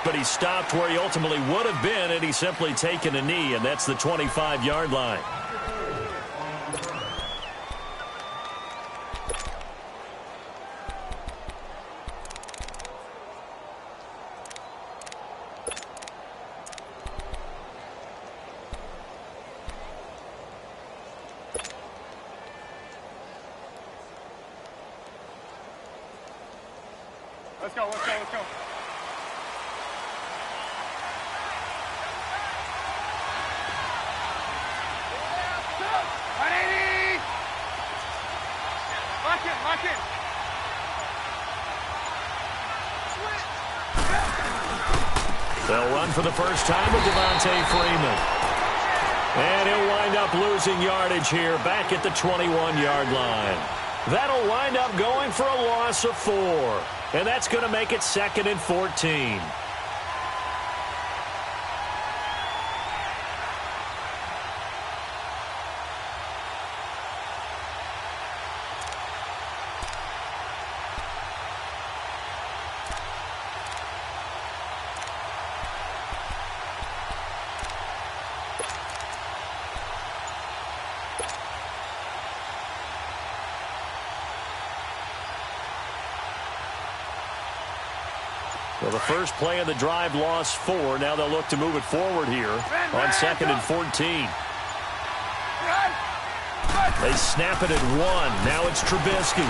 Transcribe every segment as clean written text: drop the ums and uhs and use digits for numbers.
but he stopped where he ultimately would have been, and he's simply taken a knee, and that's the 25-yard line. Let's go, let's go, let's go. 180! Lock in, lock in. They'll run for the first time with Devontae Freeman. And he'll wind up losing yardage here back at the 21-yard line. That'll wind up going for a loss of 4. And that's going to make it 2nd and 14. Well, the first play of the drive lost 4. Now they'll look to move it forward here on 2nd and 14. They snap it at 1. Now it's Trubisky.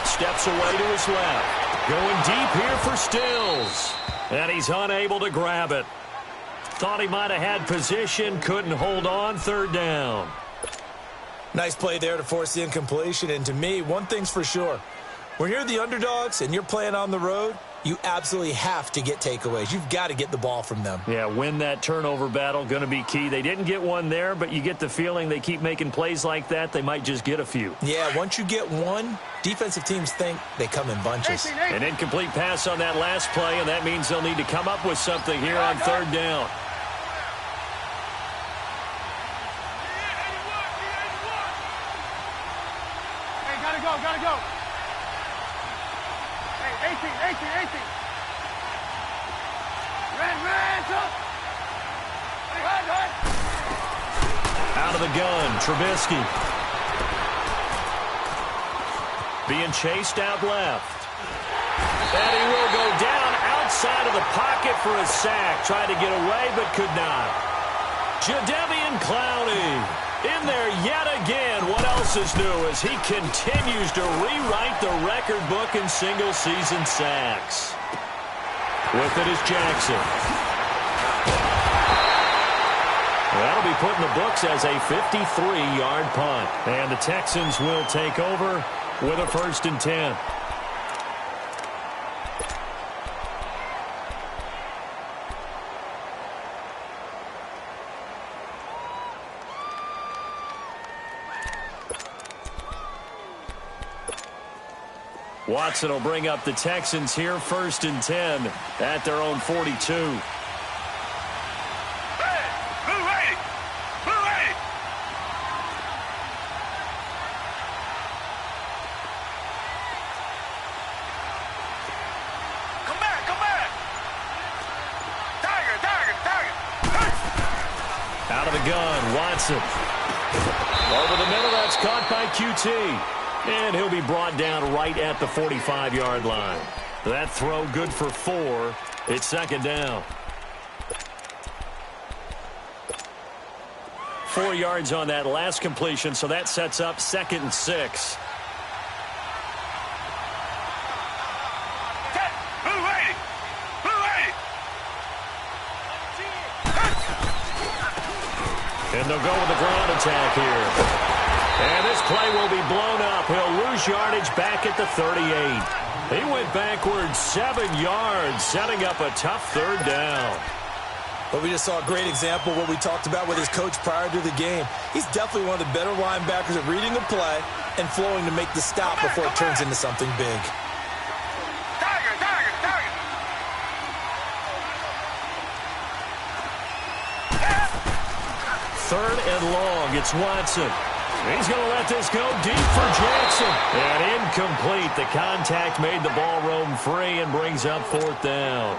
Steps away to his left. Going deep here for Stills. And he's unable to grab it. Thought he might have had position. Couldn't hold on. 3rd down. Nice play there to force the incompletion. And to me, one thing's for sure. When you're the underdogs and you're playing on the road, you absolutely have to get takeaways. You've got to get the ball from them. Yeah, win that turnover battle, going to be key. They didn't get one there, but you get the feeling they keep making plays like that, they might just get a few. Yeah, once you get one, defensive teams think they come in bunches. An incomplete pass on that last play, and that means they'll need to come up with something here on 3rd down. Hey, gotta go, gotta go. 18. Red, up. Run. Out of the gun, Trubisky. Being chased out left. And he will go down outside of the pocket for a sack. Tried to get away, but could not. Jadeveon Clowney in there yet again. What else is new as he continues to rewrite the record book in single-season sacks. With it is Jackson. That'll be put in the books as a 53-yard punt. And the Texans will take over with a 1st and 10. Watson will bring up the Texans here, 1st and 10 at their own 42. Hey, blue 80. Come back. Tiger. Out of the gun, Watson. Over the middle, that's caught by QT. And he'll be brought down right at the 45-yard line. That throw good for 4. It's 2nd down. 4 yards on that last completion, so that sets up 2nd and 6. And they'll go with the ground attack here. And this play will be blown up. He'll lose yardage back at the 38. He went backwards 7 yards, setting up a tough 3rd down. But we just saw a great example of what we talked about with his coach prior to the game. He's definitely one of the better linebackers at reading the play and flowing to make the stop before it turns into something big. Tiger. 3rd and long. It's Watson. He's going to let this go deep for Jackson. And incomplete. The contact made the ball roam free and brings up 4th down.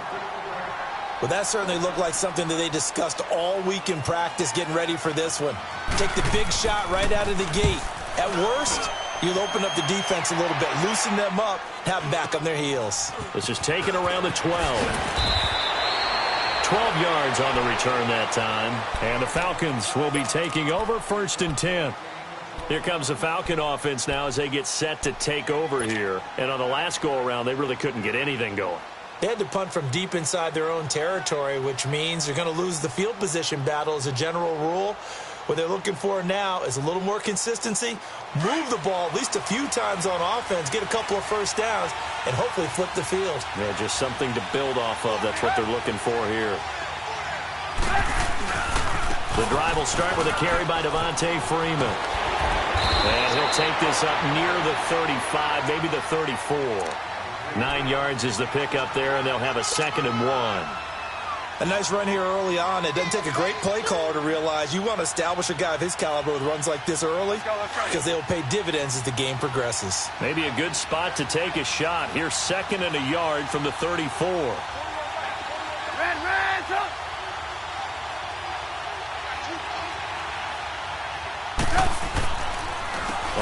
Well, that certainly looked like something that they discussed all week in practice getting ready for this one. Take the big shot right out of the gate. At worst, you'll open up the defense a little bit, loosen them up, have them back on their heels. This is taken around the 12. 12 yards on the return that time. And the Falcons will be taking over 1st and 10. Here comes the Falcon offense now as they get set to take over here. And on the last go-around, they really couldn't get anything going. They had to punt from deep inside their own territory, which means they're going to lose the field position battle as a general rule. What they're looking for now is a little more consistency, move the ball at least a few times on offense, get a couple of first downs, and hopefully flip the field. Yeah, just something to build off of. That's what they're looking for here. The drive will start with a carry by Devontae Freeman. And he'll take this up near the 35, maybe the 34. 9 yards is the pickup there, and they'll have a 2nd and 1. A nice run here early on. It doesn't take a great play caller to realize you want to establish a guy of his caliber with runs like this early because they will pay dividends as the game progresses. Maybe a good spot to take a shot. Here's 2nd and a yard from the 34.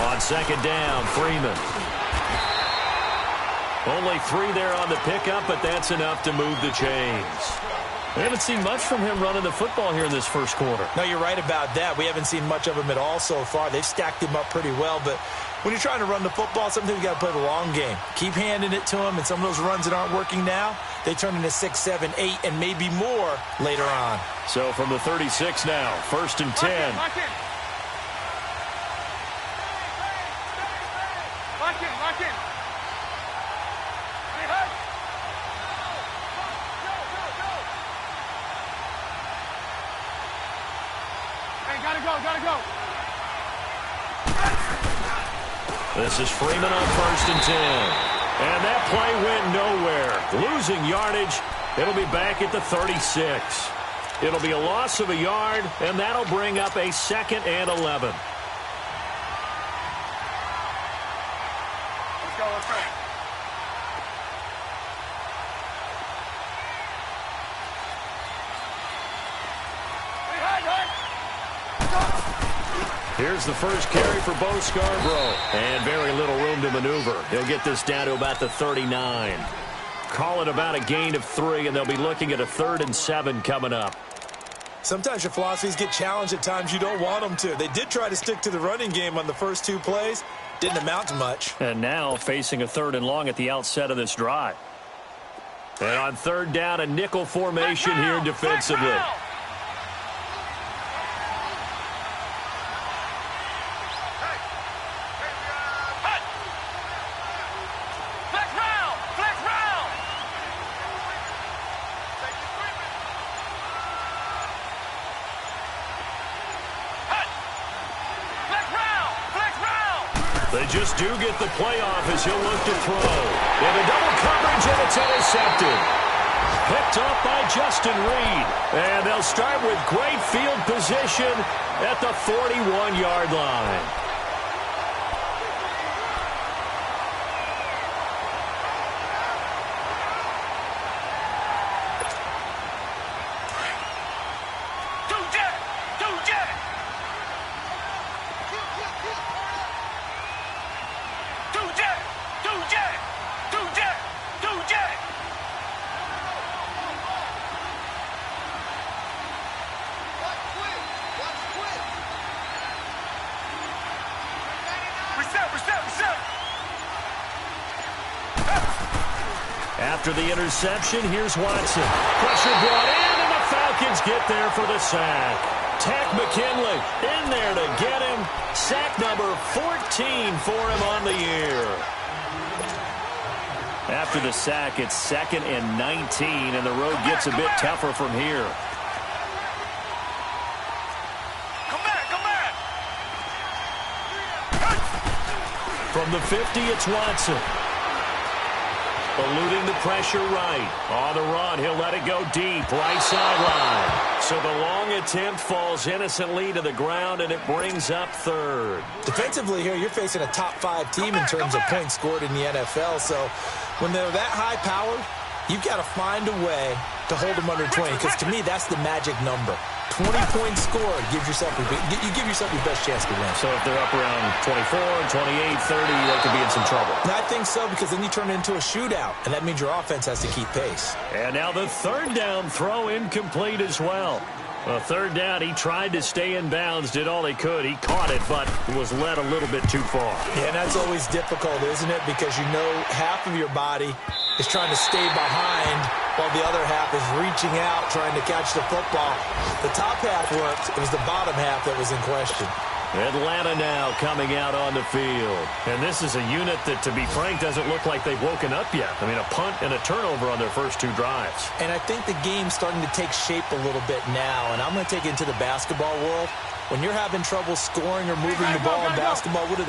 On 2nd down, Freeman. Only 3 there on the pickup, but that's enough to move the chains. We haven't seen much from him running the football here in this first quarter. No, you're right about that. We haven't seen much of him at all so far. They've stacked him up pretty well, but when you're trying to run the football, sometimes you got to play the long game. Keep handing it to him, and some of those runs that aren't working now, they turn into 6, 7, 8, and maybe more later on. So from the 36 now, 1st and 10. Lock in. Gotta go. This is Freeman on 1st and 10. And that play went nowhere. Losing yardage. It'll be back at the 36. It'll be a loss of a yard, and that'll bring up a 2nd and 11. Let's go. Here's the first carry for Bo Scarborough. And very little room to maneuver. He'll get this down to about the 39. Call it about a gain of 3, and they'll be looking at a 3rd and 7 coming up. Sometimes your philosophies get challenged at times you don't want them to. They did try to stick to the running game on the first 2 plays. Didn't amount to much. And now facing a 3rd and long at the outset of this drive. And on 3rd down, a nickel formation here defensively. They just do get the play off as he'll look to throw. And a double coverage, and it's intercepted. Picked off by Justin Reed. And they'll start with great field position at the 41-yard line. After the interception, here's Watson. Pressure brought in, and the Falcons get there for the sack. Tack McKinley in there to get him. Sack number 14 for him on the year. After the sack, it's 2nd and 19, and the road gets a bit tougher from here. Come back. From the 50, it's Watson. Eluding the pressure right. On the run, he'll let it go deep. Right sideline. So the long attempt falls innocently to the ground, and it brings up 3rd. Defensively here, you're facing a top 5 team in terms of points scored in the NFL. So when they're that high-powered, You've got to find a way to hold them under 20, because to me, that's the magic number. 20 points scored, you give yourself your best chance to win. So if they're up around 24, 28, 30, they could be in some trouble. And I think so, because then you turn it into a shootout, and that means your offense has to keep pace. And now the third down throw incomplete as well. A third down, he tried to stay in bounds, did all he could. He caught it, but was led a little bit too far. Yeah, and that's always difficult, isn't it? Because you know half of your body is trying to stay behind while the other half is reaching out, trying to catch the football. The top half worked. It was the bottom half that was in question. Atlanta now coming out on the field. And this is a unit that, to be frank, doesn't look like they've woken up yet. I mean, a punt and a turnover on their first two drives. And I think the game's starting to take shape a little bit now. And I'm going to take it into the basketball world. When you're having trouble scoring or moving the ball in basketball, what do?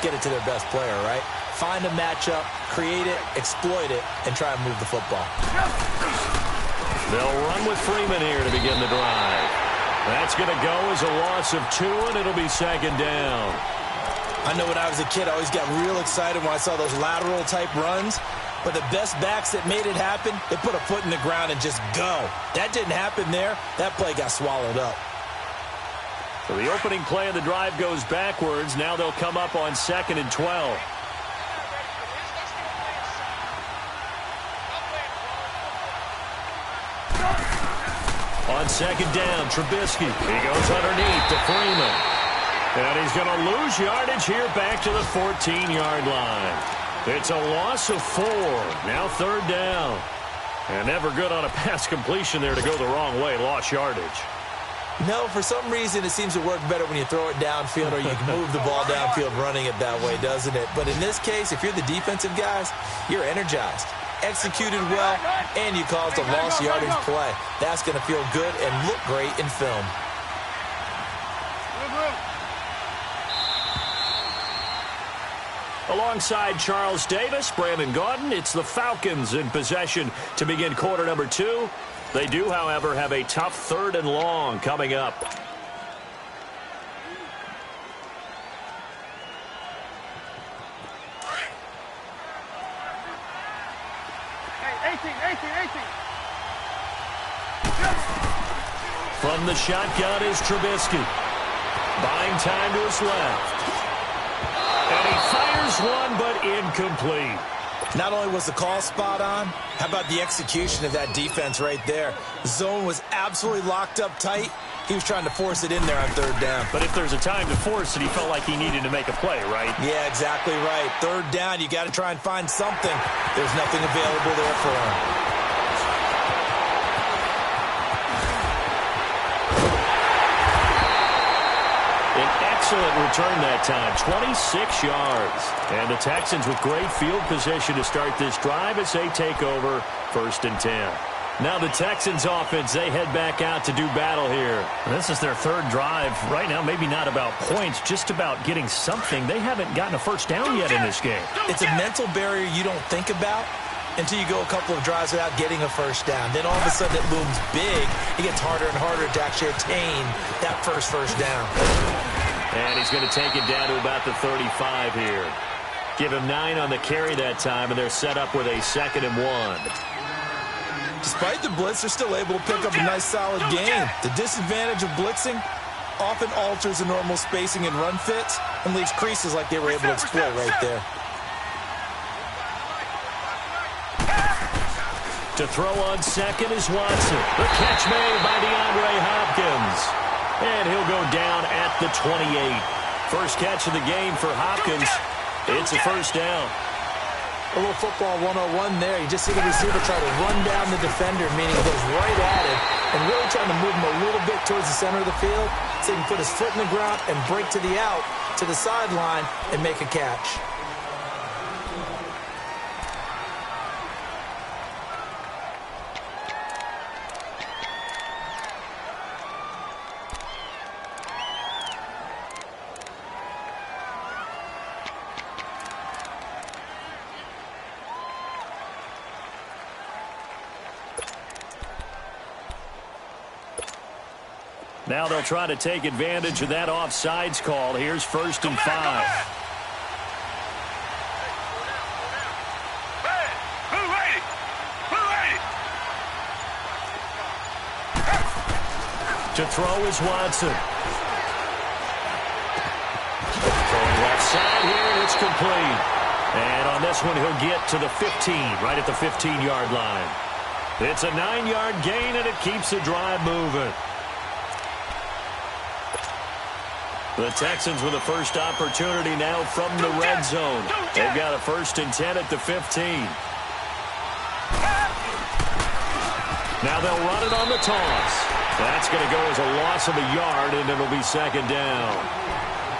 Get it to their best player, right? Find a matchup, create it, exploit it, and try and move the football. They'll run with Freeman here to begin the drive. That's going to go as a loss of 2, and it'll be second down. I know when I was a kid, I always got real excited when I saw those lateral-type runs. But the best backs that made it happen, they put a foot in the ground and just go. That didn't happen there. That play got swallowed up. So the opening play of the drive goes backwards. Now they'll come up on 2nd and 12. On 2nd down, Trubisky. He goes underneath to Freeman. And he's going to lose yardage here back to the 14-yard line. It's a loss of 4. Now 3rd down. And never good on a pass completion there to go the wrong way. Lost yardage. No, for some reason, it seems to work better when you throw it downfield or you can move the ball downfield running it that way, doesn't it? But in this case, if you're the defensive guys, you're energized, executed well, and you caused a lost yardage play. That's going to feel good and look great in film. Alongside Charles Davis, Brandon Gaudin, it's the Falcons in possession to begin quarter number 2. They do, however, have a tough 3rd and long coming up. Hey, 18. From the shotgun is Trubisky. Buying time to his left. And he fires one, but incomplete. Not only was the call spot on, how about the execution of that defense right there? Zone was absolutely locked up tight. He was trying to force it in there on 3rd down. But if there's a time to force it, he felt like he needed to make a play, right? Yeah, exactly right. 3rd down, you got to try and find something. There's nothing available there for him. Excellent return that time, 26 yards. And the Texans with great field position to start this drive as they take over 1st and 10. Now the Texans offense, they head back out to do battle here. This is their 3rd drive. Right now, maybe not about points, just about getting something. They haven't gotten a first down yet in this game. It's a mental barrier you don't think about until you go a couple of drives without getting a first down. Then all of a sudden it looms big. It gets harder and harder to actually attain that first down. And he's going to take it down to about the 35 here. Give him 9 on the carry that time, and they're set up with a 2nd and 1. Despite the blitz, they're still able to pick up a nice, solid gain. The disadvantage of blitzing often alters the normal spacing and run fits and leaves creases like they were able to exploit right there. To throw on 2nd is Watson. The catch made by DeAndre Hopkins. And he'll go down at the 28. First catch of the game for Hopkins. It's a first down. A little football 101 there. You just see the receiver try to run down the defender, meaning he goes right at it, and really trying to move him a little bit towards the center of the field so he can put his foot in the ground and break to the out, to the sideline, and make a catch. Now they'll try to take advantage of that offsides call. Here's 1st and 5. Move, To throw is Watson. Throwing left side here, and it's complete. And on this one, he'll get to the 15, right at the 15-yard line. It's a 9-yard gain, and it keeps the drive moving. The Texans with a first opportunity now from the red zone. They've got a 1st and 10 at the 15. Now they'll run it on the toss. That's going to go as a loss of a yard, and it'll be 2nd down.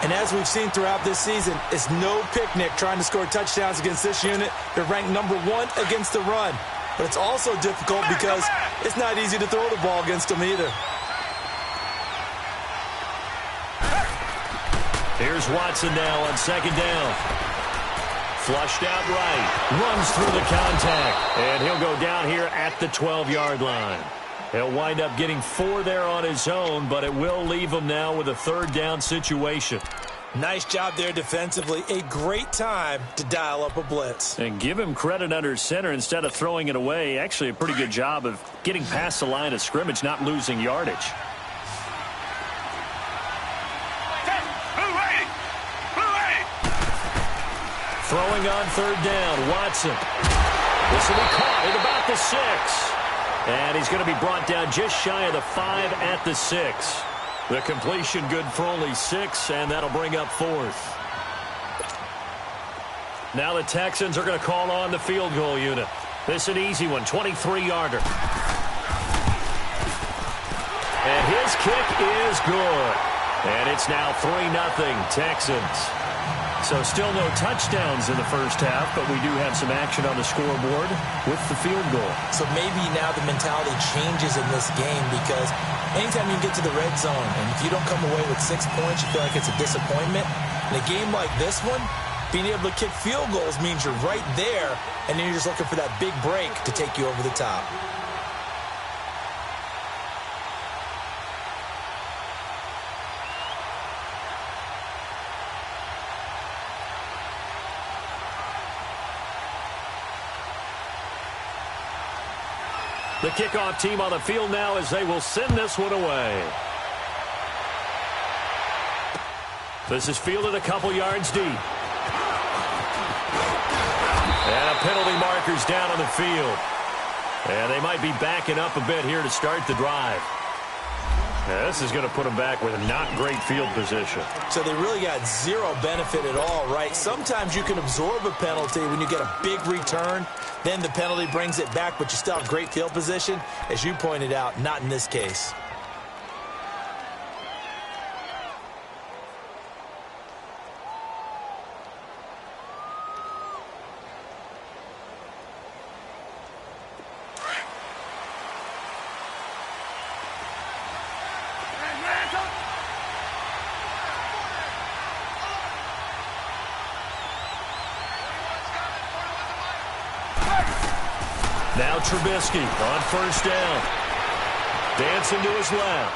And as we've seen throughout this season, it's no picnic trying to score touchdowns against this unit. They're ranked number 1 against the run. But it's also difficult because it's not easy to throw the ball against them either. Here's Watson now on 2nd down. Flushed out right. Runs through the contact. And he'll go down here at the 12-yard line. He'll wind up getting 4 there on his own, but it will leave him now with a 3rd down situation. Nice job there defensively. A great time to dial up a blitz. And give him credit under center instead of throwing it away. Actually a pretty good job of getting past the line of scrimmage, not losing yardage. Throwing on 3rd down, Watson. This will be caught at about the 6. And he's going to be brought down just shy of the 5 at the 6. The completion good for only 6, and that'll bring up 4th. Now the Texans are going to call on the field goal unit. This is an easy one, 23-yarder. And his kick is good. And it's now 3-0 Texans. So still no touchdowns in the first half, but we do have some action on the scoreboard with the field goal. So maybe now the mentality changes in this game because anytime you get to the red zone and if you don't come away with 6 points, you feel like it's a disappointment. In a game like this one, being able to kick field goals means you're right there, and then you're just looking for that big break to take you over the top. The kickoff team on the field now as they will send this one away. This is fielded a couple yards deep. And a penalty marker's down on the field. And they might be backing up a bit here to start the drive. Now, this is going to put them back with a not great field position. So they really got zero benefit at all, right? Sometimes you can absorb a penalty when you get a big return. Then the penalty brings it back, but you still have great field position. As you pointed out, not in this case. Now Trubisky on 1st down. Dancing to his left.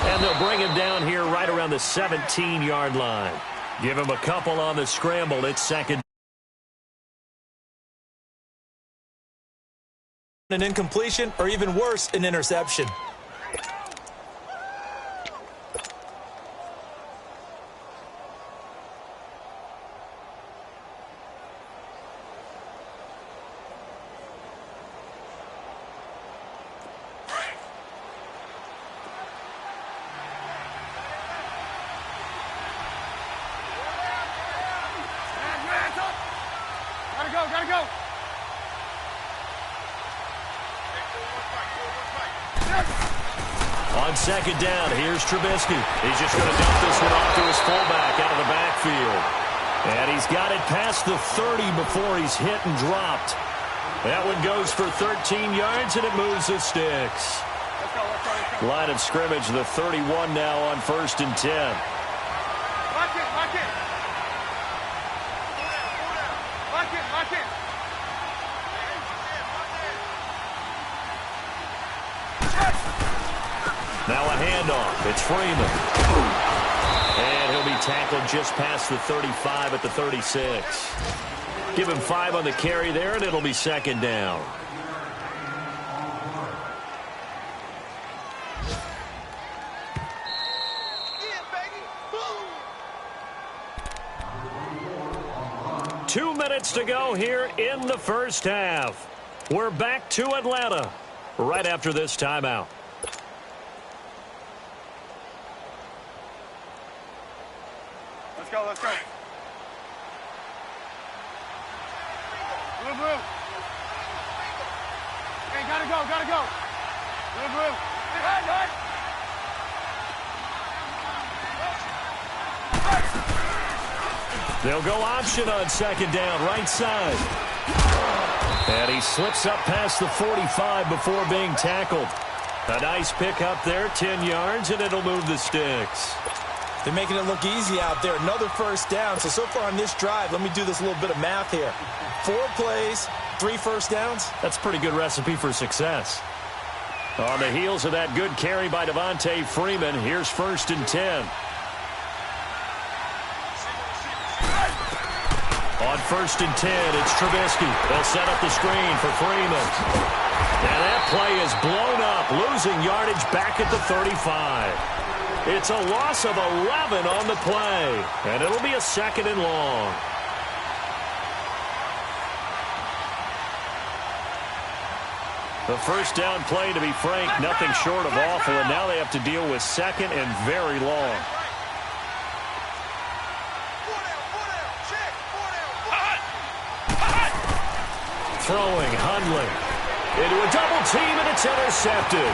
And they'll bring him down here right around the 17-yard line. Give him a couple on the scramble. It's 2nd. An incompletion, or even worse, an interception. Gotta go. On 2nd down, here's Trubisky. He's just going to dump this one off to his fullback out of the backfield. And he's got it past the 30 before he's hit and dropped. That one goes for 13 yards, and it moves the sticks. Line of scrimmage, the 31 now on 1st and 10. Lock it. Now a handoff. It's Freeman. And he'll be tackled just past the 35 at the 36. Give him 5 on the carry there, and it'll be 2nd down. 2 minutes to go here in the first half. We're back to Atlanta right after this timeout. Let's go, let's go. Blue, blue. Hey, gotta go, gotta go. Blue, blue. Hey, hey. They'll go option on second down, right side. And he slips up past the 45 before being tackled. A nice pick up there, 10 yards, and it'll move the sticks. They're making it look easy out there. Another first down. So far on this drive, let me do this little bit of math here. 4 plays, 3 first downs. That's a pretty good recipe for success. On the heels of that good carry by Devontae Freeman, here's 1st and 10. On 1st and 10, it's Trubisky. They'll set up the screen for Freeman. And that play is blown up, losing yardage back at the 35. It's a loss of 11 on the play, and it'll be a 2nd and long. The first down play, to be frank, nothing short of awful, and now they have to deal with 2nd and very long. Throwing, Hundley into a double team, and it's intercepted.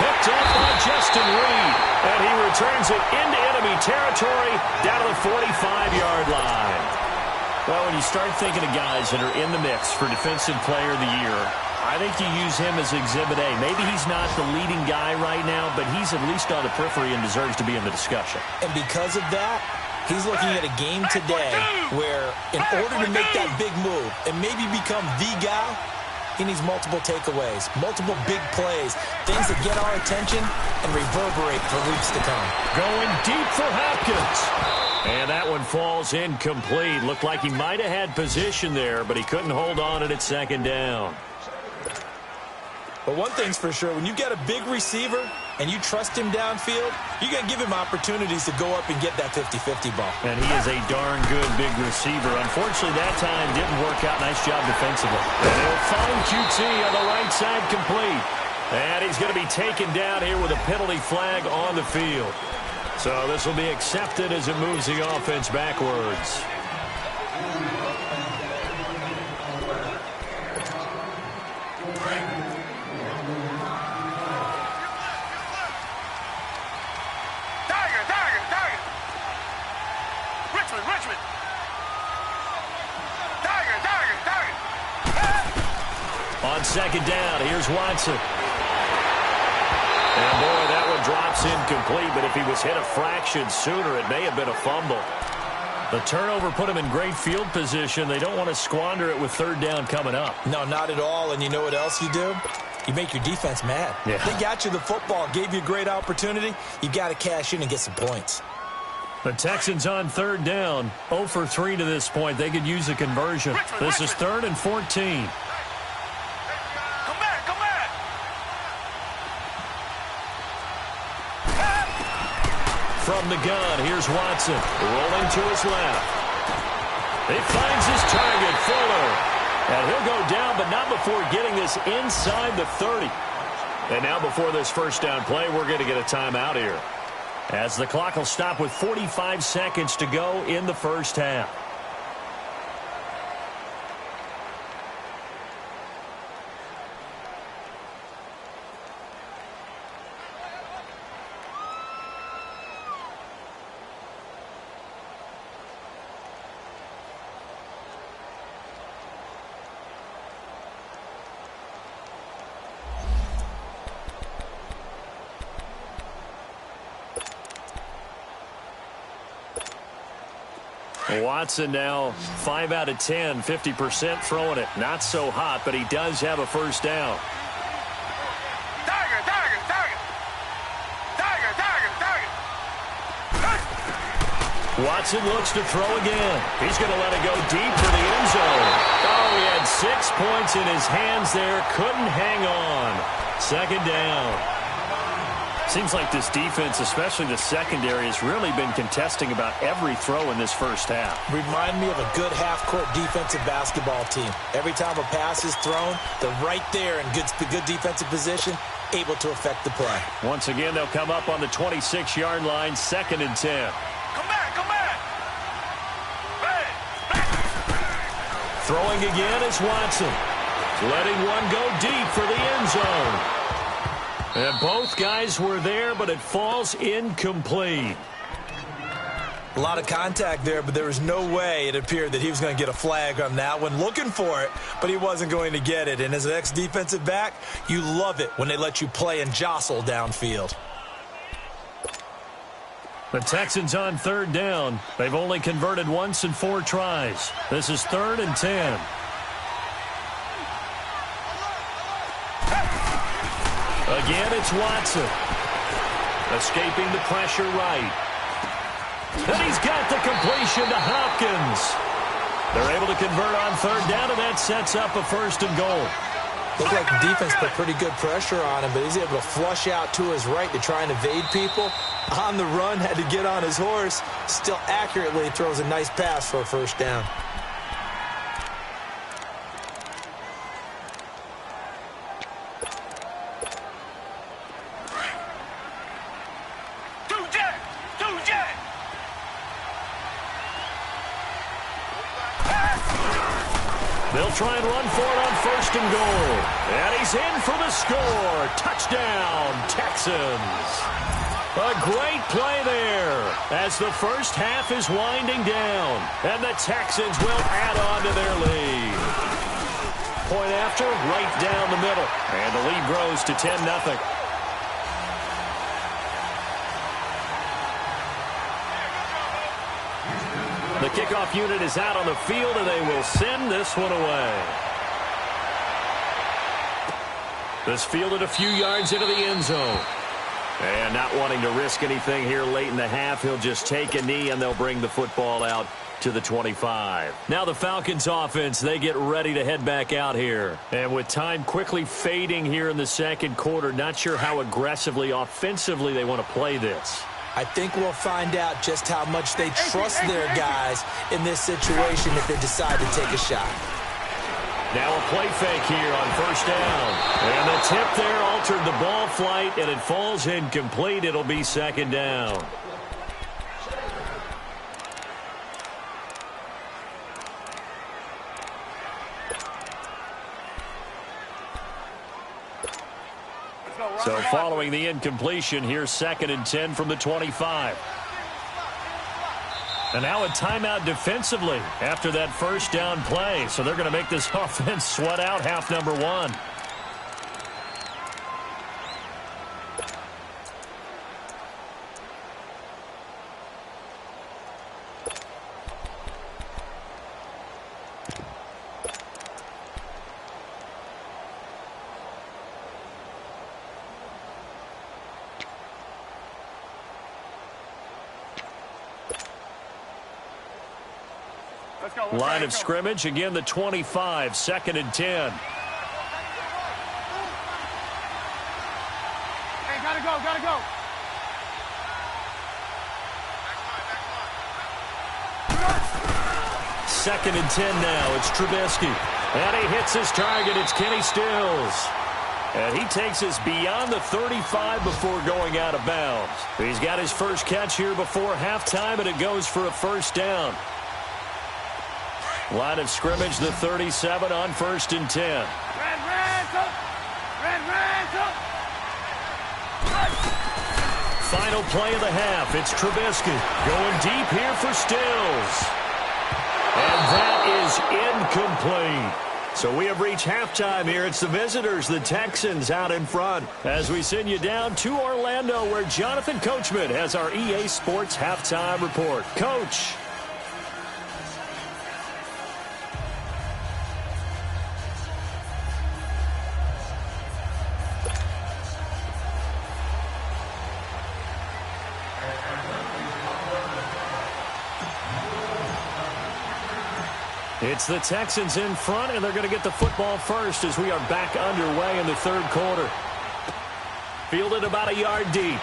Picked up by Justin Reed, and he returns it into enemy territory down to the 45-yard line. Well, when you start thinking of guys that are in the mix for Defensive Player of the Year, I think you use him as Exhibit A. Maybe he's not the leading guy right now, but he's at least on the periphery and deserves to be in the discussion. And because of that, he's looking at a game today where in order to make that big move and maybe become the guy, he needs multiple takeaways, multiple big plays, things that get our attention and reverberate for weeks to come. Going deep for Hopkins. And that one falls incomplete. Looked like he might have had position there, but he couldn't hold on it at 2nd down. But one thing's for sure, when you get a big receiver and you trust him downfield, you're going to give him opportunities to go up and get that 50-50 ball. And he is a darn good big receiver. Unfortunately, that time didn't work out. Nice job defensively. And he'll find QT on the right side complete. And he's going to be taken down here with a penalty flag on the field. So this will be accepted as it moves the offense backwards. On 2nd down, here's Watson. And boy, that one drops incomplete, but if he was hit a fraction sooner, it may have been a fumble. The turnover put him in great field position. They don't want to squander it with 3rd down coming up. No, not at all. And you know what else you do? You make your defense mad. Yeah. They got you the football, gave you a great opportunity. You got to cash in and get some points. The Texans on 3rd down, 0 for 3 to this point. They could use a conversion. This is 3rd and 14. From the gun, here's Watson, rolling to his left. He finds his target, Fuller. And he'll go down, but not before getting this inside the 30. And now before this first down play, we're going to get a timeout here, as the clock will stop with 45 seconds to go in the first half. Watson now 5 out of 10, 50% throwing it. Not so hot, but he does have a first down. Watson looks to throw again. He's going to let it go deep for the end zone. Oh, he had 6 points in his hands there. Couldn't hang on. 2nd down. Seems like this defense, especially the secondary, has really been contesting about every throw in this first half. Remind me of a good half-court defensive basketball team. Every time a pass is thrown, they're right there in good defensive position, able to affect the play. Once again, they'll come up on the 26-yard line, 2nd and 10. Come back, come back. Throwing again is Watson. Letting one go deep for the end zone. And both guys were there, but it falls incomplete. A lot of contact there, but there was no way it appeared that he was going to get a flag on that one. Looking for it, but he wasn't going to get it. And as an ex-defensive back, you love it when they let you play and jostle downfield. The Texans on 3rd down. They've only converted once in 4 tries. This is 3rd and 10. Again, it's Watson. Escaping the pressure right. And he's got the completion to Hopkins. They're able to convert on 3rd down, and that sets up a 1st and goal. Looked like the defense put pretty good pressure on him, but he's able to flush out to his right to try and evade people. On the run, had to get on his horse. Still accurately throws a nice pass for a 1st down. They'll try and run for it on 1st and goal. And he's in for the score. Touchdown, Texans. A great play there as the first half is winding down. And the Texans will add on to their lead. Point after, right down the middle. And the lead grows to 10-0. The kickoff unit is out on the field, and they will send this one away. This fielded a few yards into the end zone. And not wanting to risk anything here late in the half, he'll just take a knee, and they'll bring the football out to the 25. Now the Falcons offense, they get ready to head back out here. And with time quickly fading here in the 2nd quarter, not sure how aggressively, offensively they want to play this. I think we'll find out just how much they trust their guys in this situation if they decide to take a shot. Now a play fake here on 1st down. And the tip there altered the ball flight, and it falls incomplete. It'll be 2nd down. So following the incompletion, here's 2nd and 10 from the 25. And now a timeout defensively after that 1st down play. So they're going to make this offense sweat out half number 1. Line of scrimmage, again the 25, 2nd and 10. Hey, gotta go, gotta go. 2nd and 10 now. It's Trubisky. And he hits his target. It's Kenny Stills. And he takes us beyond the 35 before going out of bounds. He's got his first catch here before halftime, and it goes for a 1st down. Line of scrimmage, the 37 on 1st and 10. Red, Final play of the half. It's Trubisky going deep here for Stills. And that is incomplete. So we have reached halftime here. It's the visitors, the Texans, out in front. As we send you down to Orlando, where Jonathan Coachman has our EA Sports halftime report. Coach. It's the Texans in front, and they're going to get the football first as we are back underway in the 3rd quarter. Fielded about a yard deep.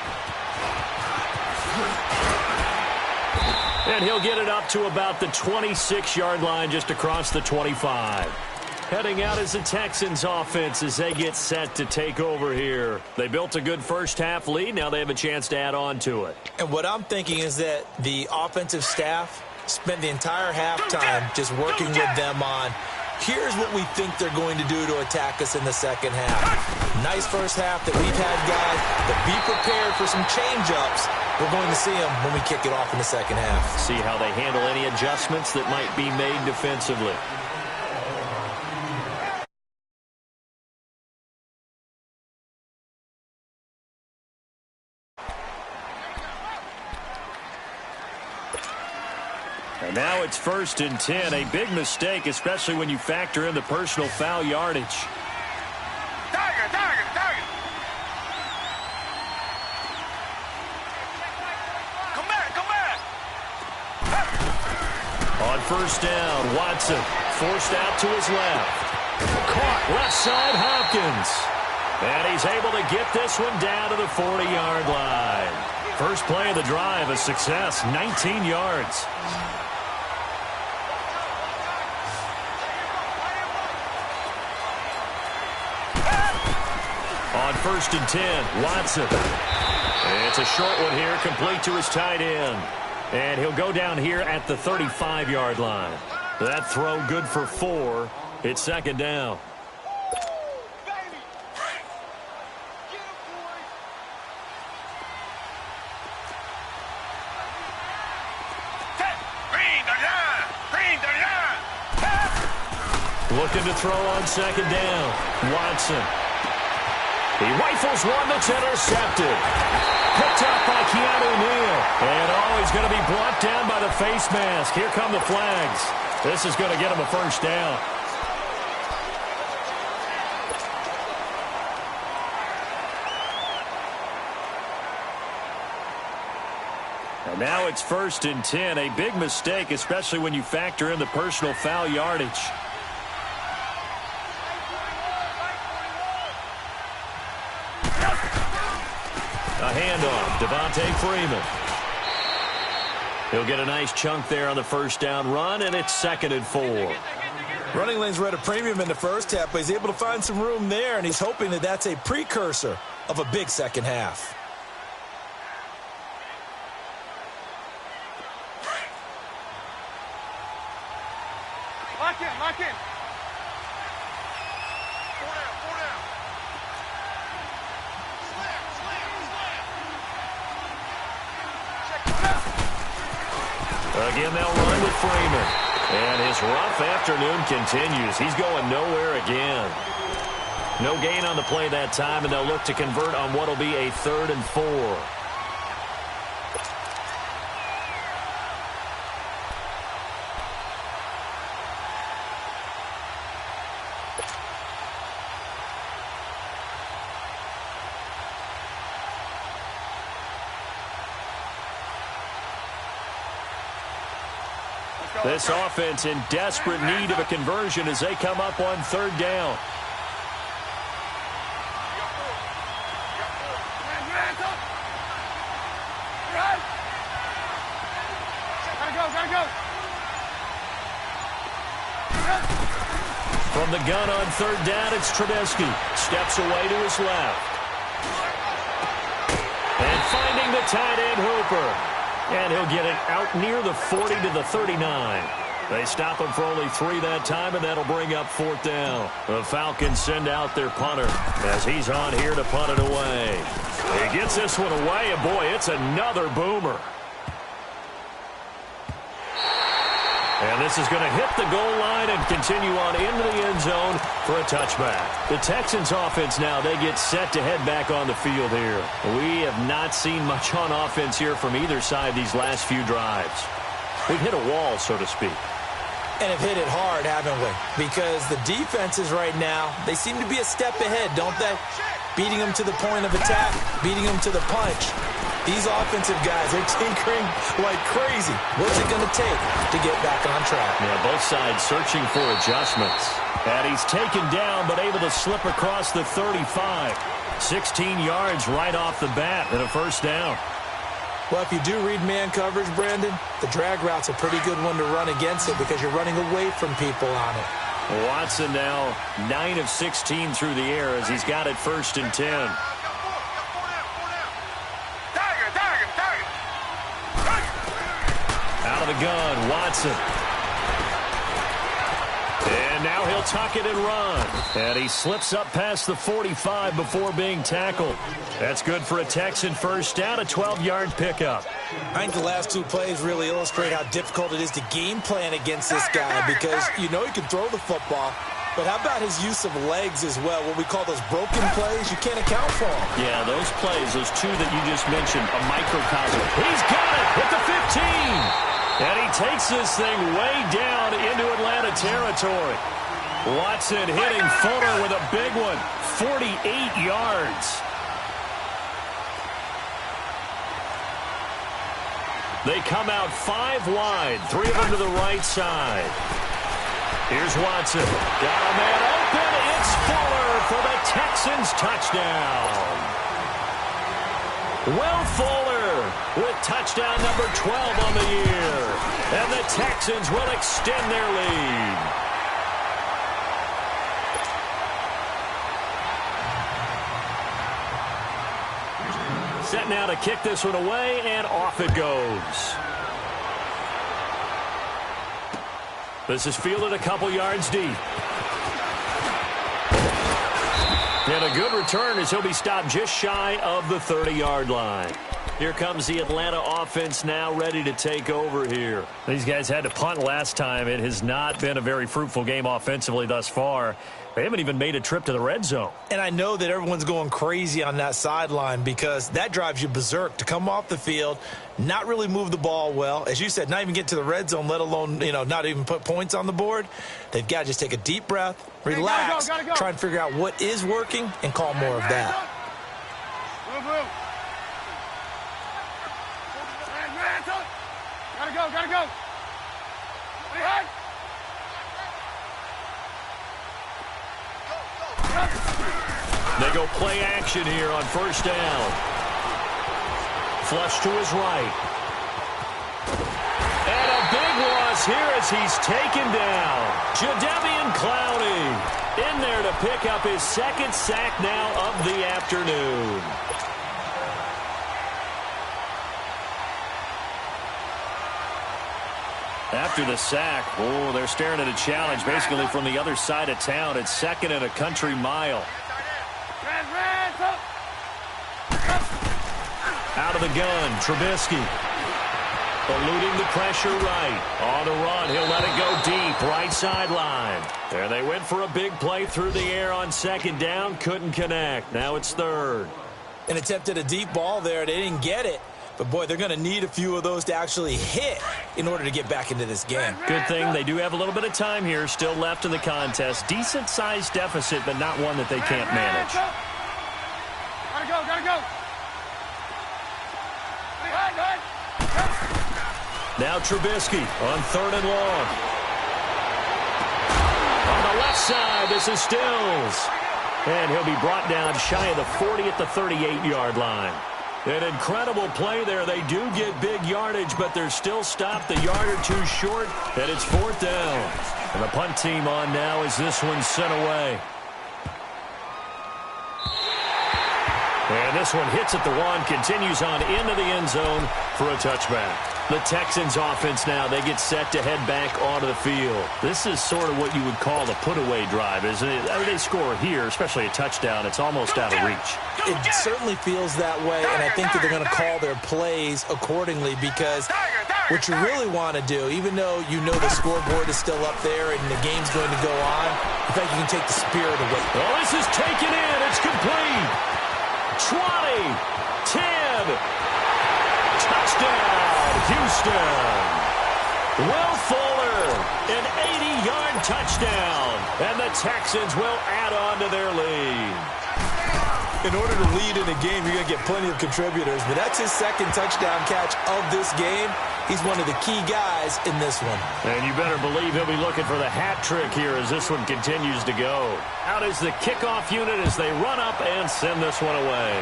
And he'll get it up to about the 26-yard line just across the 25. Heading out is the Texans offense as they get set to take over here. They built a good first-half lead. Now they have a chance to add on to it. And what I'm thinking is that the offensive staff spent the entire halftime just working with them on, here's what we think they're going to do to attack us in the second half. Nice first half that we've had, guys, but be prepared for some change-ups. We're going to see them when we kick it off in the second half. See how they handle any adjustments that might be made defensively. And now it's 1st and 10. A big mistake, especially when you factor in the personal foul yardage. Target. Come back. On 1st down, Watson forced out to his left. Caught left side, Hopkins. And he's able to get this one down to the 40-yard line. First play of the drive, a success, 19 yards. On 1st and 10, Watson. It's a short one here, complete to his tight end. And he'll go down here at the 35-yard line. That throw good for 4. It's 2nd down. Looking to throw on 2nd down. Watson. He rifles one that's intercepted. Picked up by Keanu Neal. And he's going to be brought down by the face mask. Here come the flags. This is going to get him a 1st down. And now it's 1st and 10. A big mistake, especially when you factor in the personal foul yardage. A handoff, Devontae Freeman. He'll get a nice chunk there on the 1st down run, and it's 2nd and 4. Running lanes were at a premium in the first half, but he's able to find some room there, and he's hoping that that's a precursor of a big second half. Lock in. Again, they'll run with Freeman. And his rough afternoon continues. He's going nowhere again. No gain on the play that time, and they'll look to convert on what will be a 3rd and 4. This offense in desperate need of a conversion as they come up on 3rd down. Gotta go. From the gun on 3rd down, it's Trubisky. Steps away to his left. And finding the tight end, Hooper. And he'll get it out near the 40 to the 39. They stop him for only 3 that time, and that'll bring up 4th down. The Falcons send out their punter as he's on here to punt it away. He gets this one away, and boy, it's another boomer. And this is going to hit the goal line and continue on into the end zone for a touchback. The Texans offense now, they get set to head back on the field here. We have not seen much on offense here from either side these last few drives. We've hit a wall, so to speak. And have hit it hard, haven't we? Because the defenses right now, they seem to be a step ahead, don't they? Beating them to the point of attack, beating them to the punch. These offensive guys, they're tinkering like crazy. What's it going to take to get back on track? Yeah, both sides searching for adjustments. And he's taken down, but able to slip across the 35. 16 yards right off the bat and a first down. Well, if you do read man coverage, Brandon, the drag route's a pretty good one to run against it because you're running away from people on it. Watson now 9 of 16 through the air as he's got it 1st and 10. Out of the gun, Watson. And now he'll tuck it and run. And he slips up past the 45 before being tackled. That's good for a Texan first down, a 12-yard pickup. I think the last 2 plays really illustrate how difficult it is to game plan against this guy because you know he can throw the football, but how about his use of legs as well, what we call those broken plays? You can't account for them. Yeah, those plays, those 2 that you just mentioned, a microcosm. He's got it at the 15. And he takes this thing way down into Atlanta territory. Watson hitting Fuller with a big one, 48 yards. They come out 5 wide, 3 of them to the right side. Here's Watson. Got a man open. It's Fuller for the Texans touchdown. Will Fuller with touchdown number 12 on the year. And the Texans will extend their lead. Set now to kick this one away, and off it goes. This is fielded a couple yards deep. And a good return as he'll be stopped just shy of the 30-yard line. Here comes the Atlanta offense now ready to take over here. These guys had to punt last time. It has not been a very fruitful game offensively thus far. They haven't even made a trip to the red zone. And I know that everyone's going crazy on that sideline because that drives you berserk to come off the field, not really move the ball well. As you said, not even get to the red zone, let alone, not even put points on the board. They've got to just take a deep breath, relax, gotta go. try and figure out what is working and call more of that. Move. Gotta go. They go play action here on first down. Flush to his right. And a big loss here as he's taken down. Jadeveon Clowney in there to pick up his 2nd sack now of the afternoon. After the sack, they're staring at a challenge basically from the other side of town. It's 2nd and a country mile. Out of the gun, Trubisky. Eluding the pressure right. On the run, he'll let it go deep, right sideline. There they went for a big play through the air on 2nd down. Couldn't connect. Now it's 3rd. And attempted a deep ball there. They didn't get it. But, boy, they're going to need a few of those to actually hit in order to get back into this game. Good thing they do have a little bit of time here still left in the contest. Decent-sized deficit, but not one that they can't manage. Gotta go. Now Trubisky on 3rd and long. On the left side, this is Stills. And he'll be brought down shy of the 40 at the 38-yard line. An incredible play there. They do get big yardage, but they're still stopped a yard or 2 short, and it's 4th down. And the punt team on now as this one's sent away. And this one hits at the 1, continues on into the end zone for a touchback. The Texans offense now, they get set to head back onto the field. This is sort of what you would call a put-away drive, isn't it? I mean, they score here, especially a touchdown. It's almost out of reach. It certainly feels that way, and I think that they're going to call their plays accordingly because what you really want to do, even though you know the scoreboard is still up there and the game's going to go on, in fact, you can take the spirit away. Oh, this is taken in. It's complete. 20, 10, touchdown, Houston. Will Fuller, an 80-yard touchdown, and the Texans will add on to their lead. In order to lead in a game, you're going to get plenty of contributors, but that's his second touchdown catch of this game. He's one of the key guys in this one. And you better believe he'll be looking for the hat trick here as this one continues to go. Out is the kickoff unit as they run up and send this one away.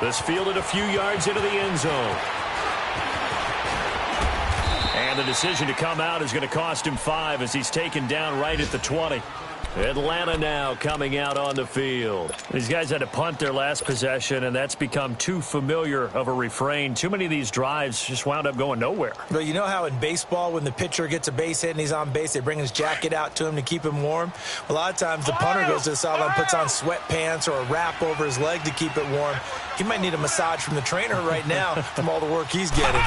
This fielded a few yards into the end zone. And the decision to come out is going to cost him 5 as he's taken down right at the 20. Atlanta now coming out on the field. These guys had to punt their last possession, and that's become too familiar of a refrain. Too many of these drives just wound up going nowhere. Well, you know how in baseball when the pitcher gets a base hit and he's on base, they bring his jacket out to him to keep him warm? A lot of times the punter goes to the sideline, puts on sweatpants or a wrap over his leg to keep it warm. He might need a massage from the trainer right now from all the work he's getting.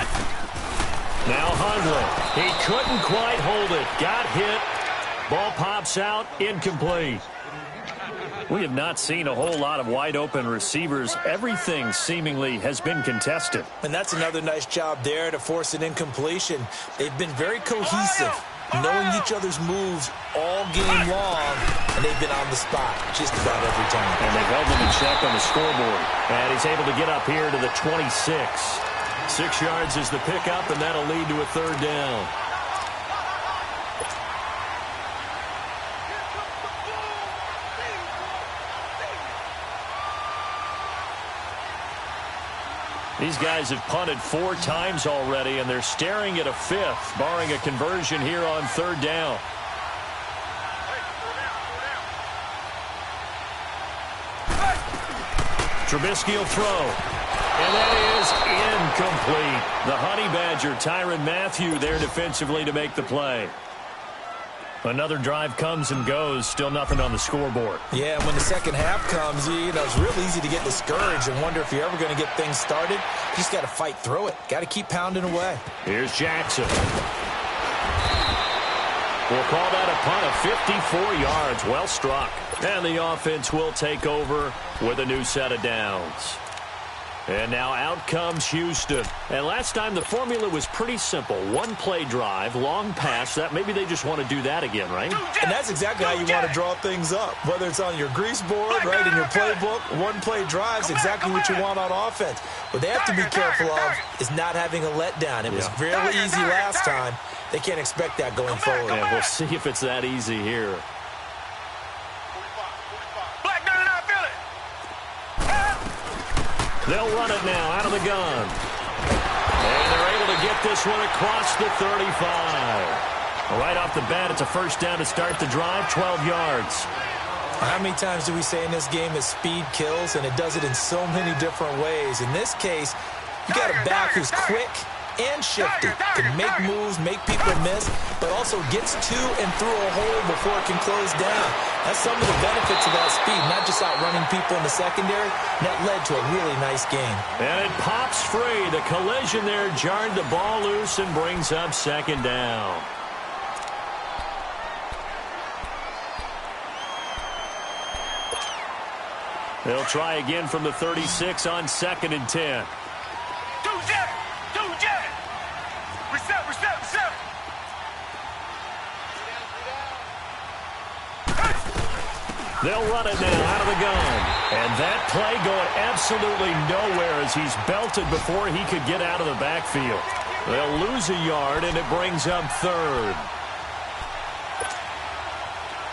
Now Hundley. He couldn't quite hold it. Got hit. Ball pops out, incomplete. We have not seen a whole lot of wide-open receivers. Everything seemingly has been contested. And that's another nice job there to force an incompletion. They've been very cohesive, knowing each other's moves all game long, and they've been on the spot just about every time. And they've held them in check on the scoreboard. And he's able to get up here to the 26. 6 yards is the pickup, and that'll lead to a third down. These guys have punted 4 times already, and they're staring at a 5th, barring a conversion here on third down. Trubisky will throw. And that is incomplete. The Honey Badger, Tyrann Mathieu, there defensively to make the play. Another drive comes and goes, still nothing on the scoreboard. Yeah, and when the second half comes, you know, it's real easy to get discouraged and wonder if you're ever going to get things started. You just got to fight through it. Got to keep pounding away. Here's Jackson. We'll call that a punt of 54 yards. Well struck. And the offense will take over with a new set of downs. And now out comes Houston. And last time the formula was pretty simple. 1-play drive, long pass. That maybe they just want to do that again, right? And that's exactly how you want to draw things up. Whether it's on your grease board, right, in your playbook, 1-play drive is exactly what you want on offense. What they have to be careful of is not having a letdown. It was fairly easy last time. They can't expect that going forward. And we'll see if it's that easy here. They'll run it now out of the gun. And they're able to get this one across the 35. Right off the bat, it's a first down to start the drive, 12 yards. How many times do we say in this game that speed kills, and it does it in so many different ways? In this case, you got a back who's quick and shifty, can make moves, make people miss, but also gets to and through a hole before it can close down. That's some of the benefits of that speed, not just outrunning people in the secondary. And that led to a really nice game. And it pops free. The collision there jarred the ball loose and brings up second down. They'll try again from the 36 on 2nd and 10. They'll run it now out of the gun. And that play going absolutely nowhere as he's belted before he could get out of the backfield. They'll lose a yard, and it brings up third.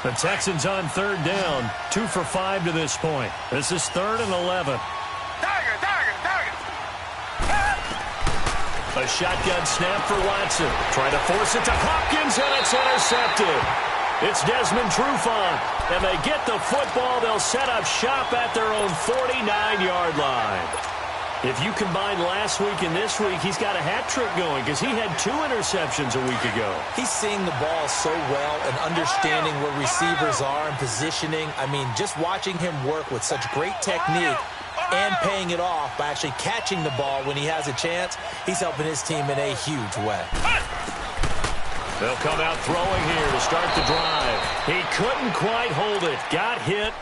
The Texans on third down, 2 for 5 to this point. This is 3rd and 11. A shotgun snap for Watson. Try to force it to Hopkins, and it's intercepted. It's Desmond Trufant, and they get the football. They'll set up shop at their own 49-yard line. If you combine last week and this week, he's got a hat trick going because he had 2 interceptions a week ago. He's seeing the ball so well and understanding where receivers are and positioning. I mean, just watching him work with such great technique and paying it off by actually catching the ball when he has a chance, he's helping his team in a huge way. They'll come out throwing here to start the drive. He couldn't quite hold it. Got hit.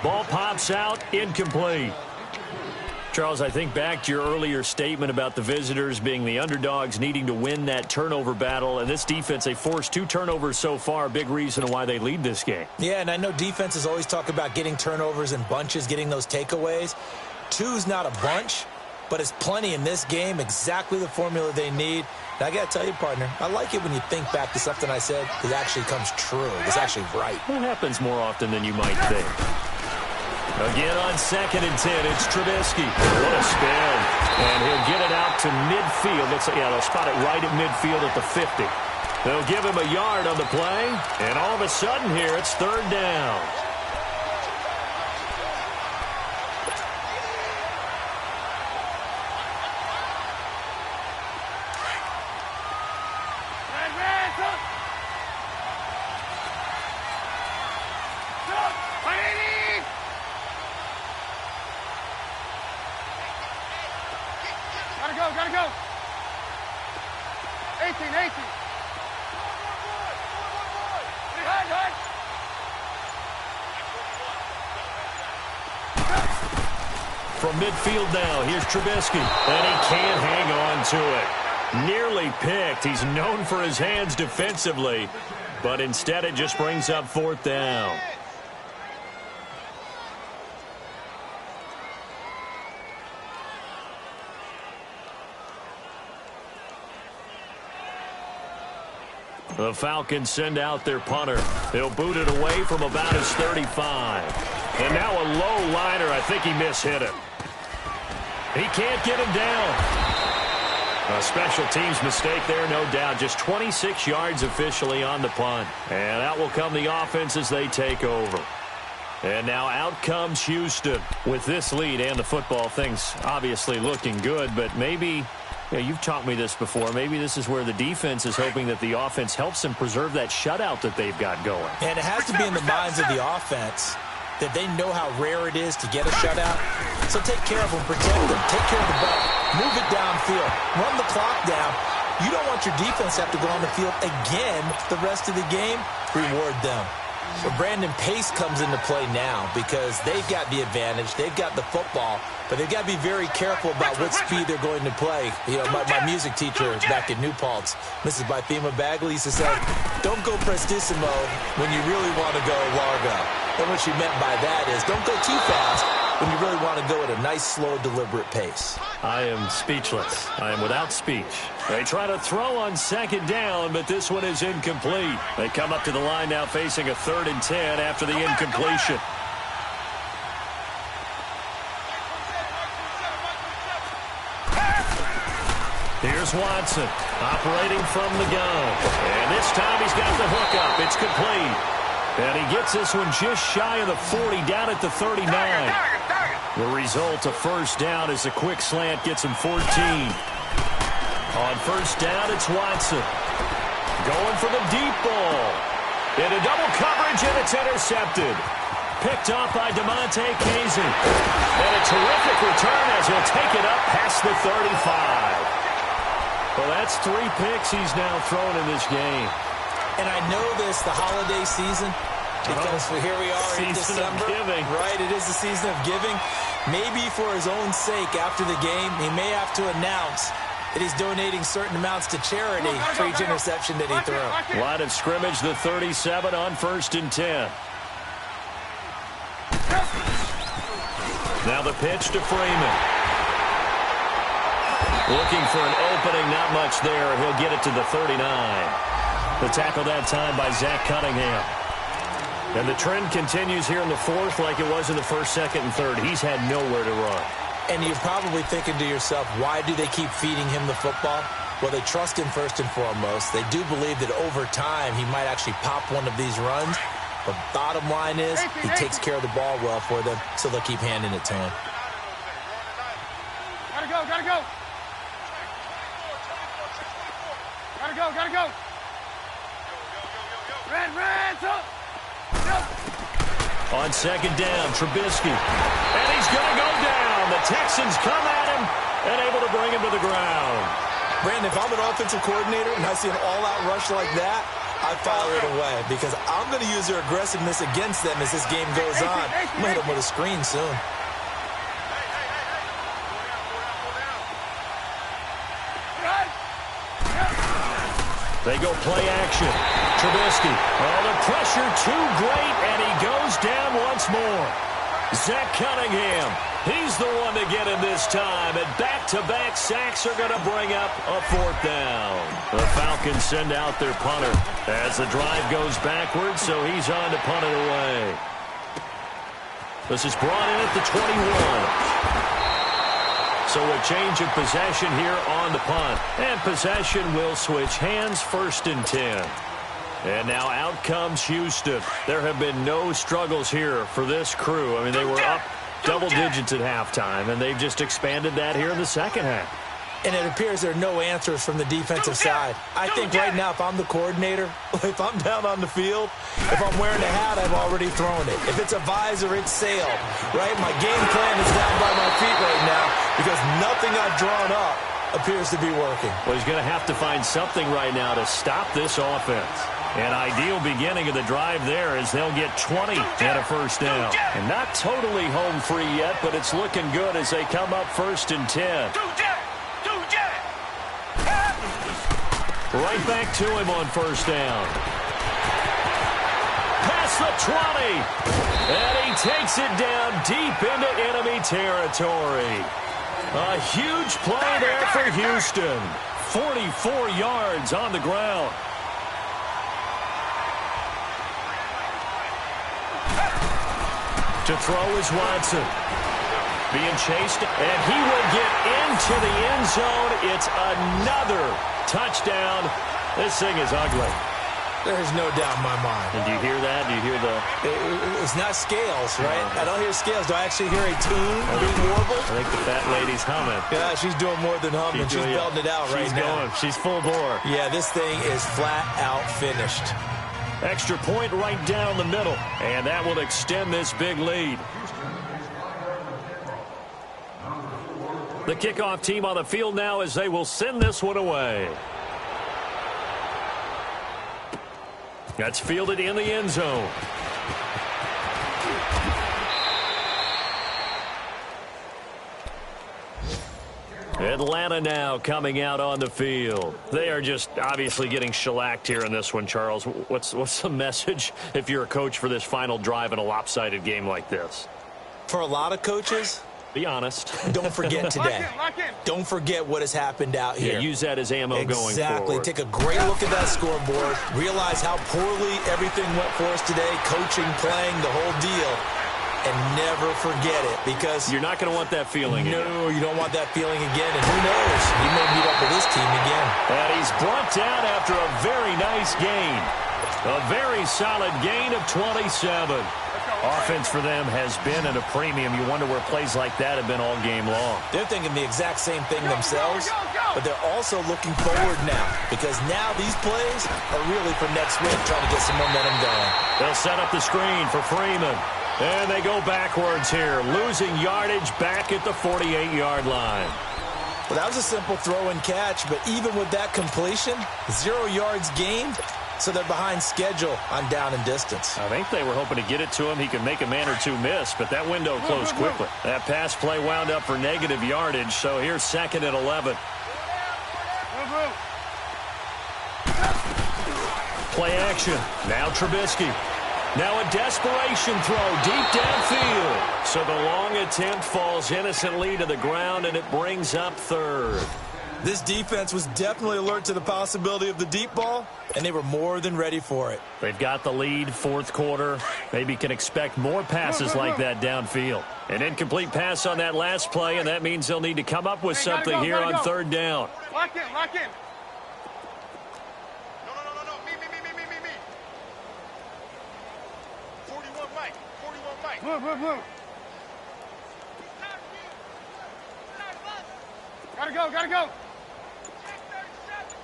Ball pops out. Incomplete. Charles, I think back to your earlier statement about the visitors being the underdogs, needing to win that turnover battle. And this defense, they forced 2 turnovers so far, big reason why they lead this game. Yeah, and I know defenses always talk about getting turnovers in bunches, getting those takeaways. 2's not a bunch, but it's plenty in this game, exactly the formula they need. And I got to tell you, partner, I like it when you think back to something I said that actually comes true. It's actually right. It happens more often than you might think. Again on 2nd and 10, it's Trubisky. What a spin. And he'll get it out to midfield. Looks like, yeah, they'll spot it right at midfield at the 50. They'll give him a yard on the play. And all of a sudden here, it's 3rd down. Gotta go. 18. From midfield now, here's Trubisky. And he can't hang on to it. Nearly picked. He's known for his hands defensively. But instead it just brings up 4th down. The Falcons send out their punter. He'll boot it away from about his 35. And now a low liner. I think he mishit him. He can't get him down. A special teams mistake there, no doubt. Just 26 yards officially on the punt. And out will come the offense as they take over. And now out comes Houston. With this lead and the football, things obviously looking good, but maybe... Yeah, you've taught me this before. Maybe this is where the defense is hoping that the offense helps them preserve that shutout that they've got going. And it has to be in the minds of the offense that they know how rare it is to get a shutout. So take care of them, protect them, take care of the ball, move it downfield, run the clock down. You don't want your defense to have to go on the field again the rest of the game. Reward them. So Brandon Pace comes into play now because they've got the advantage. They've got the football, but they've got to be very careful about what speed they're going to play. You know, my music teacher back in New Paltz, Mrs. Bythema Bagley, used to say, don't go prestissimo when you really want to go largo. And what she meant by that is don't go too fast when you really want to go at a nice, slow, deliberate pace. I am speechless. I am without speech. They try to throw on 2nd down, but this one is incomplete. They come up to the line now facing a 3rd and 10 after the incompletion. Here's Watson operating from the gun. And this time he's got the hook up. It's complete. And he gets this one just shy of the 40, down at the 39. The result, a 1st down as a quick slant gets him 14. On 1st down, it's Watson. Going for the deep ball. Into double coverage, and it's intercepted. Picked off by DeMonte Casey. And a terrific return as he'll take it up past the 35. Well, that's 3 picks he's now thrown in this game. And I know this, the holiday season, because here we are in December. Giving. Right, it is the season of giving. Maybe for his own sake after the game, he may have to announce that he's donating certain amounts to charity for each interception that he threw. Line of scrimmage, the 37 on 1st and 10. Now the pitch to Freeman. Looking for an opening, not much there. He'll get it to the 39. The tackle that time by Zach Cunningham. And the trend continues here in the 4th like it was in the 1st, 2nd, and 3rd. He's had nowhere to run. And you're probably thinking to yourself, why do they keep feeding him the football? Well, they trust him first and foremost. They do believe that over time he might actually pop one of these runs. But bottom line is he takes care of the ball well for them, so they'll keep handing it to him. Gotta go. Gotta go. Red, up. On 2nd down, Trubisky. And he's going to go down. The Texans come at him and able to bring him to the ground. Brandon, if I'm an offensive coordinator and I see an all-out rush like that, I fire it away because I'm going to use their aggressiveness against them as this game goes on. I'm going to hit them with a screen soon. They go play action. Trubisky. Oh, the pressure too great, and he goes down once more. Zach Cunningham. He's the one to get him this time, and back-to-back sacks are going to bring up a 4th down. The Falcons send out their punter as the drive goes backwards, so he's on to punt it away. This is brought in at the 21. So a change of possession here on the punt. And possession will switch hands, 1st and 10. And now out comes Houston. There have been no struggles here for this crew. I mean, they were up double digits at halftime, and they've just expanded that here in the second half. And it appears there are no answers from the defensive side. I think right now, if I'm the coordinator, if I'm down on the field, if I'm wearing a hat, I've already thrown it. If it's a visor, it's sailed, right? My game plan is down by my feet right now because nothing I've drawn up appears to be working. Well, he's going to have to find something right now to stop this offense. An ideal beginning of the drive there as they'll get 20 and a 1st down. And not totally home free yet, but it's looking good as they come up 1st and 10. Right back to him on 1st down. Past the 20. And he takes it down deep into enemy territory. A huge play there for Houston. 44 yards on the ground. To throw is Watson. Being chased, and he will get into the end zone. It's another touchdown. This thing is ugly. There's no doubt in my mind. And do you hear that? Do you hear the... It's not scales, right? I don't hear scales. Do I actually hear a tune being warbled? I think the fat lady's humming. Yeah, she's doing more than humming. She's belting it out right now. She's full bore. Yeah, this thing is flat out finished. Extra point right down the middle. And that will extend this big lead. The kickoff team on the field now as they will send this one away. That's fielded in the end zone. Atlanta now coming out on the field. They are just obviously getting shellacked here in this one, Charles. What's the message if you're a coach for this final drive in a lopsided game like this? For a lot of coaches, be honest. Don't forget today. Lock in. Don't forget what has happened out here. Yeah, use that as ammo going forward. Exactly. Take a great look at that scoreboard. Realize how poorly everything went for us today. Coaching, playing, the whole deal. And never forget it because... You're not going to want that feeling again. No, you don't want that feeling again. And who knows? He may meet up with this team again. And he's brought down after a very nice gain. A very solid gain of 27. Offense for them has been at a premium. You wonder where plays like that have been all game long. They're thinking the exact same thing themselves, but they're also looking forward now because now these plays are really for next week, trying to get some momentum going. They'll set up the screen for Freeman. And they go backwards here, losing yardage back at the 48-yard line. Well, that was a simple throw and catch, but even with that completion, 0 yards gained, so they're behind schedule on down and distance. I think they were hoping to get it to him. He could make a man or two miss, but that window closed quickly. That pass play wound up for negative yardage, so here's 2nd and 11. Play action. Now Trubisky. Now a desperation throw deep downfield. So the long attempt falls innocently to the ground, and it brings up 3rd. This defense was definitely alert to the possibility of the deep ball, and they were more than ready for it. They've got the lead, 4th quarter. Maybe can expect more passes like that downfield. An incomplete pass on that last play, and that means they'll need to come up with something here on 3rd down. Lock in. No. Me. 41 Mike. Move. Gotta go.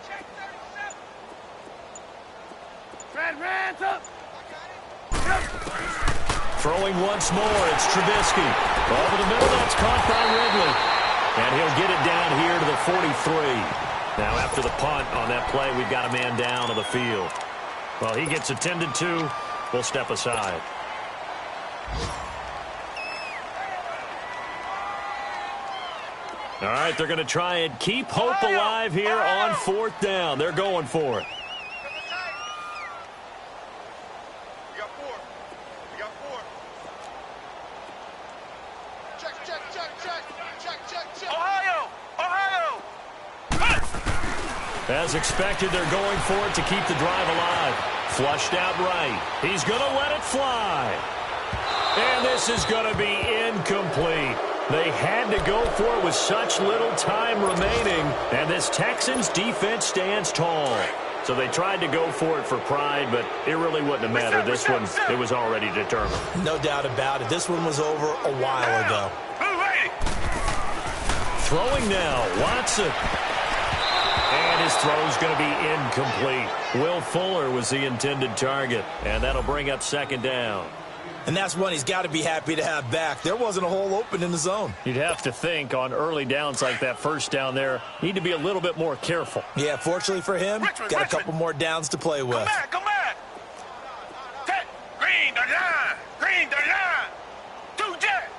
Check 37. Red up. Throwing once more, it's Trubisky. Over the middle, that's caught by Ridley. And he'll get it down here to the 43. Now after the punt on that play, we've got a man down on the field. Well, he gets attended to. We'll step aside. All right, they're going to try and keep hope alive here on 4th down. They're going for it. As expected, they're going for it to keep the drive alive. Flushed out right. He's going to let it fly. And this is going to be incomplete. They had to go for it with such little time remaining. And this Texans defense stands tall. So they tried to go for it for pride, but it really wouldn't have mattered. This one, it was already determined. No doubt about it. This one was over a while ago. Throwing now, Watson. And his throw's going to be incomplete. Will Fuller was the intended target, and that'll bring up second down. And that's one he's got to be happy to have back. There wasn't a hole open in the zone. You'd have to think on early downs like that first down there, need to be a little bit more careful. Yeah, fortunately for him, got a couple more downs to play with. Come back. Green the line. Green the line. Two jet.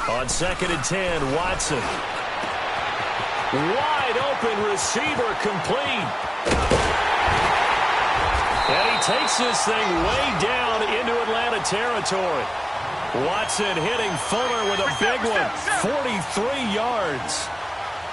On 2nd and 10, Watson. Wide open receiver complete. And he takes this thing way down into Atlanta territory. Watson hitting Fuller with a big one, 43 yards.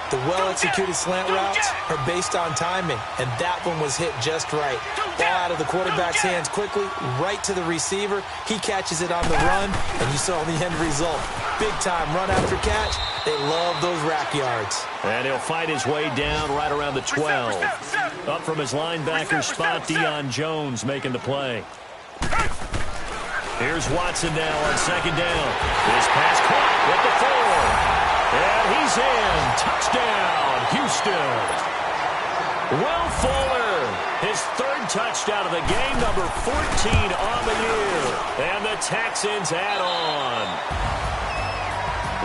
The well-executed slant routes are based on timing, and that one was hit just right. Ball out of the quarterback's hands quickly, right to the receiver. He catches it on the run, and you saw the end result. Big-time run after catch. They love those rack yards. And he'll fight his way down right around the 12. Up from his linebacker spot, Deion Jones making the play. Here's Watson now on 2nd down. His pass caught with the 4. And he's in. Touchdown, Houston. Will Fuller, his 3rd touchdown of the game, number 14 on the year. And the Texans add on.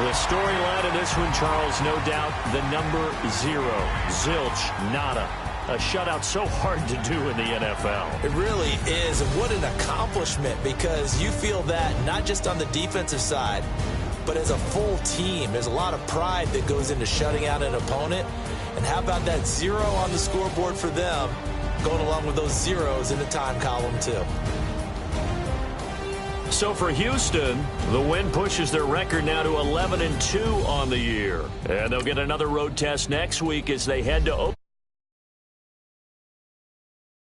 The storyline of this one, Charles, no doubt the number 0. Zilch, nada. A shutout so hard to do in the NFL. It really is. And what an accomplishment, because you feel that not just on the defensive side, but as a full team. There's a lot of pride that goes into shutting out an opponent. And how about that 0 on the scoreboard for them, going along with those zeros in the time column too. So for Houston, the win pushes their record now to 11-2 on the year. And they'll get another road test next week as they head to